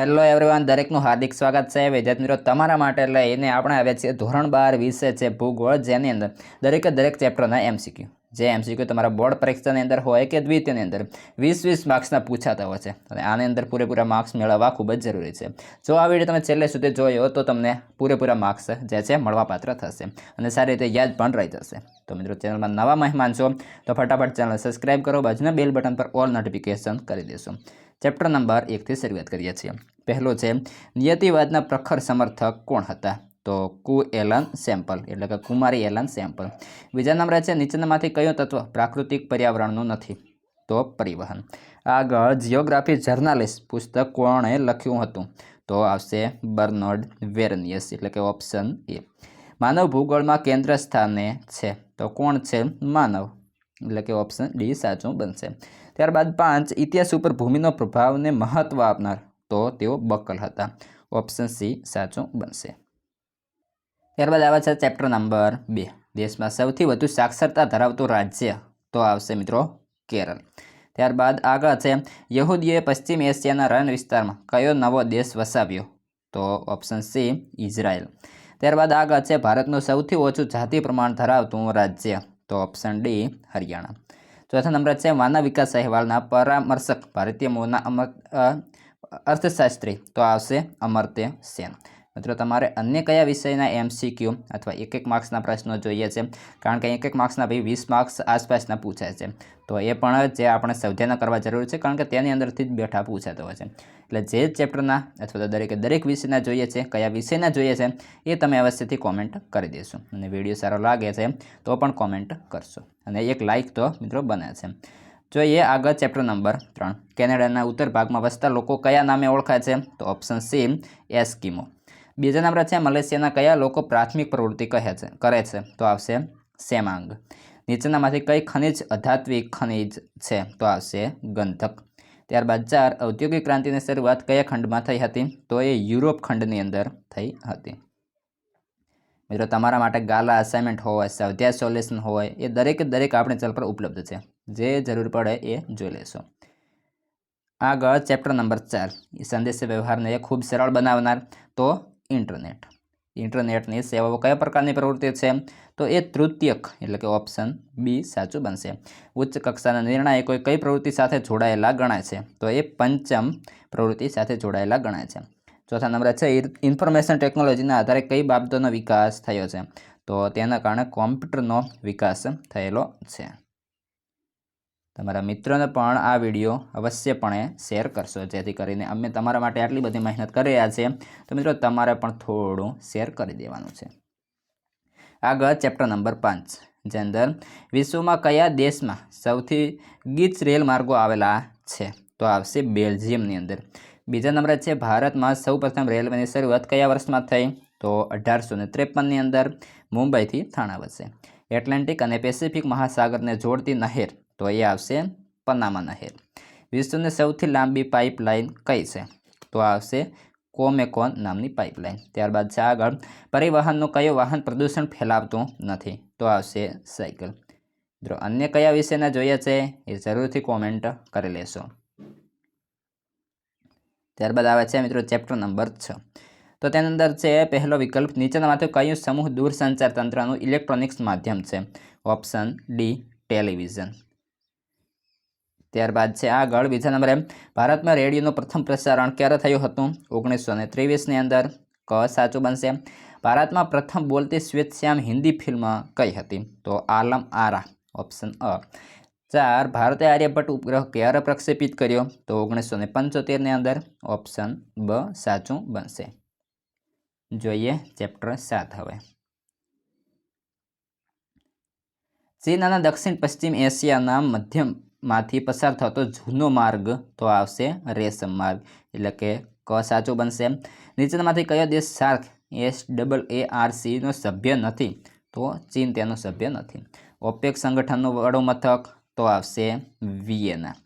Hello everyone, દરેકનું હાર્દિક સ્વાગત છે વિદ્યાર્થી મિત્રો તમારા માટે. એટલે એને આપણે આવ્યા છીએ ધોરણ 12 વિષય છે ભૂગોળ, જેની અંદર દરેક ચેપ્ટરના એમસીક્યુ જે એમસીક્યુ તમારા બોર્ડ પરીક્ષાની અંદર હોય કે દ્વિતીયની અંદર 20 માર્ક્સના પૂછાતા હોય છે, અને આની અંદર પૂરેપૂરા માર્ક્સ મેળવવા ખૂબ જ જરૂરી છે. જો આ વિડીયો તમે છેલ્લે સુધી જોયો તો તમને પૂરેપૂરા માર્ક્સ જે છે મળવાપાત્ર થશે અને સારી રીતે યાદ પણ રહી જશે. તો મિત્રો, ચેનલમાં નવા મહેમાન છો તો ફટાફટ ચેનલ સબસ્ક્રાઈબ કરો, બાજુના બેલ બટન પર ઓલ નોટિફિકેશન કરી દેશો. ચેપ્ટર નંબર 1 થી શરૂઆત કરીએ છીએ. પહેલો છે નિયતિવાદના પ્રખર સમર્થક કોણ હતા? તો એલન સેમ્પલ, એટલે કે કુમારી એલન સેમ્પલ. બીજા નંબરે છે નીચેનામાંથી કયું તત્વ પ્રાકૃતિક પર્યાવરણનું નથી? તો પરિવહન. આગળ જિયોગ્રાફી જર્નાલિસ્ટ પુસ્તક કોણે લખ્યું હતું? તો આવશે બર્નાર્ડ વેરનિયસ, એટલે કે ઓપ્શન એ. માનવ ભૂગોળમાં કેન્દ્ર સ્થાને છે તો કોણ છે માનવ? એટલે કે ઓપ્શન ડી સાચું બનશે. ત્યારબાદ 5 ઇતિહાસ ઉપર ભૂમિનો પ્રભાવને મહત્વ આપનાર, તો તેઓ બકલ હતા. ઓપ્શન સી સાચું બનશે. ત્યારબાદ આવે છે ચેપ્ટર નંબર 2, દેશમાં સૌથી વધુ સાક્ષરતા ધરાવતું રાજ્ય, તો આવશે મિત્રો કેરળ. ત્યારબાદ આગળ છે યહૂદીઓએ પશ્ચિમ એશિયાના રણ વિસ્તારમાં કયો નવો દેશ વસાવ્યો? તો ઓપ્શન સી ઇઝરાયલ. ત્યારબાદ આગળ છે ભારતનું સૌથી ઓછું જાતિ પ્રમાણ ધરાવતું રાજ્ય, તો ઓપ્શન ડી હરિયાણા. ચોથા નંબર છે માનવ વિકાસ અહેવાલના પરામર્શક ભારતીય મૂળના અર્થશાસ્ત્રી, તો આવશે અમર્ત્ય સેન. મિત્રો, તમારે અન્ય કયા વિષયના એમસીક્યુ અથવા એક માર્ક્સના પ્રશ્નો જોઈએ છે? કારણ કે એક માર્ક્સના 20 માર્ક્સ આસપાસના પૂછાય છે, તો એ પણ જે આપણે સ્વાધ્યાય કરવા જરૂર છે, કારણ કે તેની અંદરથી જ બેઠા પૂછાતો હોય છે. એટલે જે ચેપ્ટરના અથવા તો દરેક વિષયના જોઈએ છે, કયા વિષયના જોઈએ છે, એ તમે અવશ્યથી કોમેન્ટ કરી દેશો. અને વિડીયો સારો લાગે છે તો પણ કોમેન્ટ કરશો, અને એક લાઇક તો મિત્રો બને છે. જોઈએ આગળ ચેપ્ટર નંબર 3, કેનેડાના ઉત્તર ભાગમાં વસતા લોકો કયા નામે ઓળખાય છે? તો ઓપ્શન સી એસ્કિમો. બીજા નંબર છે મલેશિયાના કયા લોકો પ્રાથમિક પ્રવૃત્તિ કરે છે? તો આવશે સેમાંગ. નીચેનામાંથી કઈ ખનિજ અધાત્વિક ખનિજ છે? તો આવશે ગંધક. ત્યારબાદ 4 ઔદ્યોગિક ક્રાંતિની શરૂઆત કયા ખંડમાં થઈ હતી? તો એ યુરોપ ખંડની અંદર થઈ હતી. મિત્રો, તમારા માટે ગાલા અસાઇનમેન્ટ હોય, સ્વાધ્યાય સોલ્યુશન હોય, એ દરેક આપણી ચેનલ પર ઉપલબ્ધ છે. જે જરૂર પડે એ જોઈ લેશો. આગળ ચેપ્ટર નંબર 4, સંદેશ વ્યવહારને ખૂબ સરળ બનાવનાર, તો ઇન્ટરનેટ. ઇન્ટરનેટની સેવાઓ કયા પ્રકારની પ્રવૃત્તિ છે? તો એ તૃતીયક, એટલે કે ઓપ્શન બી સાચું બનશે. ઉચ્ચ કક્ષાના નિર્ણાયકો કઈ પ્રવૃત્તિ સાથે જોડાયેલા ગણાય છે? તો એ પંચમ પ્રવૃત્તિ સાથે જોડાયેલા ગણાય છે. ચોથા નંબર છે ઇન્ફોર્મેશન ટેકનોલોજીના આધારે કઈ બાબતોનો વિકાસ થયો છે? તો તેના કારણે કોમ્પ્યુટરનો વિકાસ થયેલો છે. તમારા મિત્રોને પણ આ વિડીયો અવશ્યપણે શેર કરશો, જેથી કરીને અમે તમારા માટે આટલી બધી મહેનત કરી રહ્યા છીએ, તો મિત્રો તમારે પણ થોડું શેર કરી દેવાનું છે. આગળ ચેપ્ટર નંબર 5, જે અંદર વિશ્વમાં કયા દેશમાં સૌથી ગીચ રેલ માર્ગો આવેલા છે? તો આવશે બેલ્જિયમની અંદર. બીજા નંબરે છે ભારતમાં સૌપ્રથમ રેલવેની શરૂઆત કયા વર્ષમાં થઈ? તો 1853ની અંદર મુંબઈથી થાણા વચ્ચે. એટલાન્ટિક અને પેસિફિક મહાસાગરને જોડતી નહેર, તો એ આવશે પનામા નહેર. વિશ્વની સૌથી લાંબી પાઇપલાઇન કઈ છે? તો આવશે કોમેકોન નામની પાઇપલાઇન. ત્યારબાદ છે આગળ પરિવહનનું કયું વાહન પ્રદૂષણ ફેલાવતું નથી? તો આવશે સાયકલ. મિત્રો, અન્ય કયા વિષયના જોઈએ છે એ જરૂરથી કોમેન્ટ કરી લેશો. ત્યારબાદ આવે છે મિત્રો ચેપ્ટર નંબર 6. તો તેની અંદર છે પહેલો વિકલ્પ, નીચેનામાંથી કયું સમૂહ દૂરસંચાર તંત્રનું ઇલેક્ટ્રોનિક્સ માધ્યમ છે? Option D television. ત્યારબાદ છે આગળ બીજા નંબરે ભારતમાં રેડિયોનું પ્રથમ પ્રસારણ ક્યારે થયું હતું? 1923ની અંદર. ક સાચું બનશે. ભારતમાં પ્રથમ બોલતી શ્વેતશ્યામ હિન્દી ફિલ્મ કઈ હતી? તો આલમ આરા. ઓપ્શન અ. 4 ભારતે આર્યભટ્ટ ઉપગ્રહ ક્યારે પ્રક્ષેપિત કર્યો? તો 1975ની અંદર. ઓપ્શન બ સાચું બનશે. જોઈએ ચેપ્ટર 7 હવે. ચીન અને દક્ષિણ પશ્ચિમ એશિયાના મધ્યમાંથી પસાર થતો જૂનો માર્ગ, તો આવશે રેશમ માર્ગ, એટલે કે ક સાચું બનશે. નીચેનામાંથી કયો દેશ સાર્ક SAARCનો સભ્ય નથી? તો ચીન તેનો સભ્ય નથી. ઓપેક સંગઠનનું વડું મથક, તો આવશે વિયેના.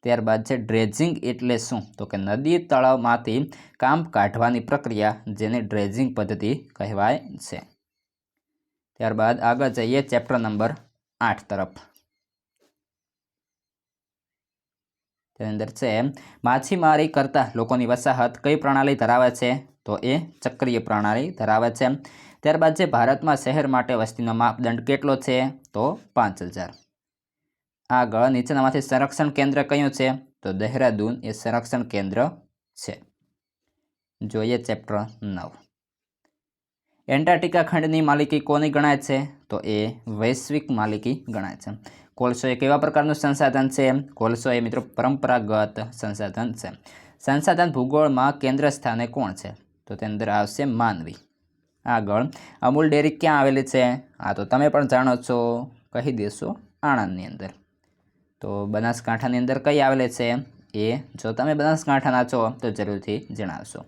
ત્યારબાદ છે ડ્રેજિંગ એટલે શું? તો કે નદી તળાવમાંથી કામ કાઢવાની પ્રક્રિયા, જેને ડ્રેજિંગ પદ્ધતિ કહેવાય છે. ત્યારબાદ આગળ જઈએ ચેપ્ટર નંબર 8 તરફ. તેની અંદર છે માછીમારી કરતા લોકોની વસાહત કઈ પ્રણાલી ધરાવે છે? તો એ ચક્રીય પ્રણાલી ધરાવે છે. ત્યારબાદ છે ભારતમાં શહેર માટે વસ્તીનો માપદંડ કેટલો છે? તો 5000. આગળ નીચેનામાંથી સંરક્ષણ કેન્દ્ર કયું છે? તો દહેરાદૂન એ સંરક્ષણ કેન્દ્ર છે. જોઈએ ચેપ્ટર 9. એન્ટાર્કટિકા ખંડની માલિકી કોની ગણાય છે? તો એ વૈશ્વિક માલિકી ગણાય છે. કોલસો એ કેવા પ્રકારનું સંસાધન છે? કોલસો એ મિત્રો પરંપરાગત સંસાધન છે. સંસાધન ભૂગોળમાં કેન્દ્ર સ્થાને કોણ છે? તો તેની અંદર આવશે માનવી. આગળ અમૂલ ડેરી ક્યાં આવેલી છે? આ તો તમે પણ જાણો છો, કહી દેશો આણંદની અંદર. તો બનાસકાંઠાની અંદર કઈ આવેલી છે? એ જો તમે બનાસકાંઠાના છો તો જરૂરથી જણાવશો.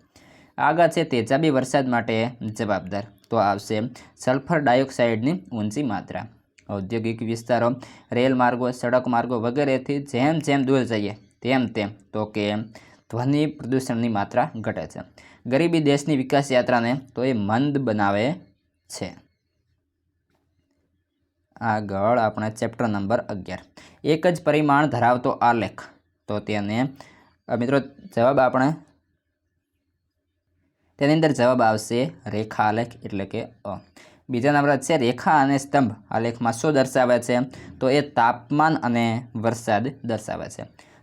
આગળ છે તેજાબી વરસાદ માટે જવાબદાર. તો આવશે સલ્ફર ડાયોક્સાઇડની ઊંચી માત્રા. ઔદ્યોગિક વિસ્તારો, રેલ માર્ગો, સડક માર્ગો વગેરેથી જેમ જેમ દૂર જઈએ તેમ તેમ તો કે ધ્વનિ પ્રદૂષણની માત્રા ઘટે છે. ગરીબી દેશની વિકાસ યાત્રાને તો એ મંદ બનાવે છે. આગળ આપણે ચેપ્ટર નંબર 11. એક જ પરિમાણ ધરાવતો આલેખ. તો તેને મિત્રો જવાબ આપણે તેની અંદર જવાબ આવશે રેખા આલેખ એટલે કે અ. બીજા નંબર છે રેખા અને સ્તંભ આલેખમાં શું દર્શાવે છે? તો એ તાપમાન અને વરસાદ દર્શાવે છે.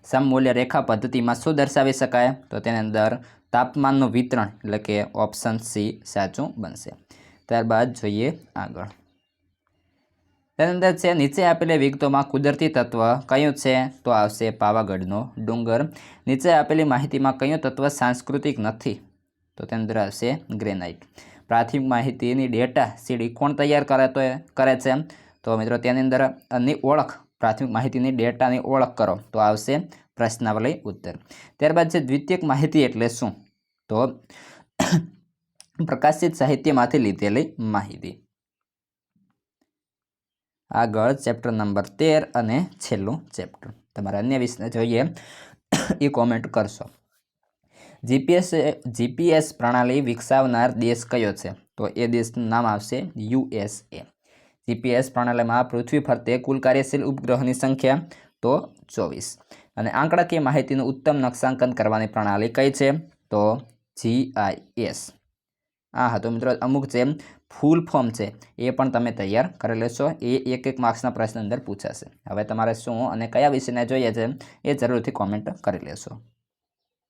સમમૂલ્ય રેખા પદ્ધતિમાં શું દર્શાવી શકાય? તો તેની અંદર તાપમાનનું વિતરણ એટલે કે ઓપ્શન સી સાચું બનશે. ત્યારબાદ જોઈએ આગળ. તેની અંદર છે નીચે આપેલી વિગતોમાં કુદરતી તત્વ કયું છે? તો આવશે પાવાગઢનો ડુંગર. નીચે આપેલી માહિતીમાં કયું તત્વ સાંસ્કૃતિક નથી? તો તેની અંદર આવશે ગ્રેનાઇટ. પ્રાથમિક માહિતીની ડેટા સીડી કોણ તૈયાર કરે છે? તો મિત્રો તેની અંદર ઓળખ, પ્રાથમિક માહિતીની ડેટાની ઓળખ કરો તો આવશે પ્રશ્નાવલી ઉત્તર. ત્યારબાદ છે દ્વિતીયક માહિતી એટલે શું? તો પ્રકાશિત સાહિત્યમાંથી લીધેલી માહિતી. આગળ ચેપ્ટર નંબર 13 અને છેલ્લું ચેપ્ટર. તમારે અન્ય વિષય જોઈએ એ કોમેન્ટ કરશો. જીપીએસ પ્રણાલી વિકસાવનાર દેશ કયો છે? તો એ દેશનું નામ આવશે USA. જીપીએસ પ્રણાલીમાં પૃથ્વી ફરતે કુલ કાર્યશીલ ઉપગ્રહોની સંખ્યા તો 24. અને આંકડાકીય માહિતીનું ઉત્તમ નકશાંકન કરવાની પ્રણાલી કઈ છે? તો GIS. આ હતો મિત્રો અમુક જે ફૂલ ફોર્મ છે એ પણ તમે તૈયાર કરી લેશો. એ એક માર્ક્સના પ્રશ્ન અંદર પૂછાશે. હવે તમારે શું અને કયા વિષયને જોઈએ છે એ જરૂરથી કોમેન્ટ કરી લેશો.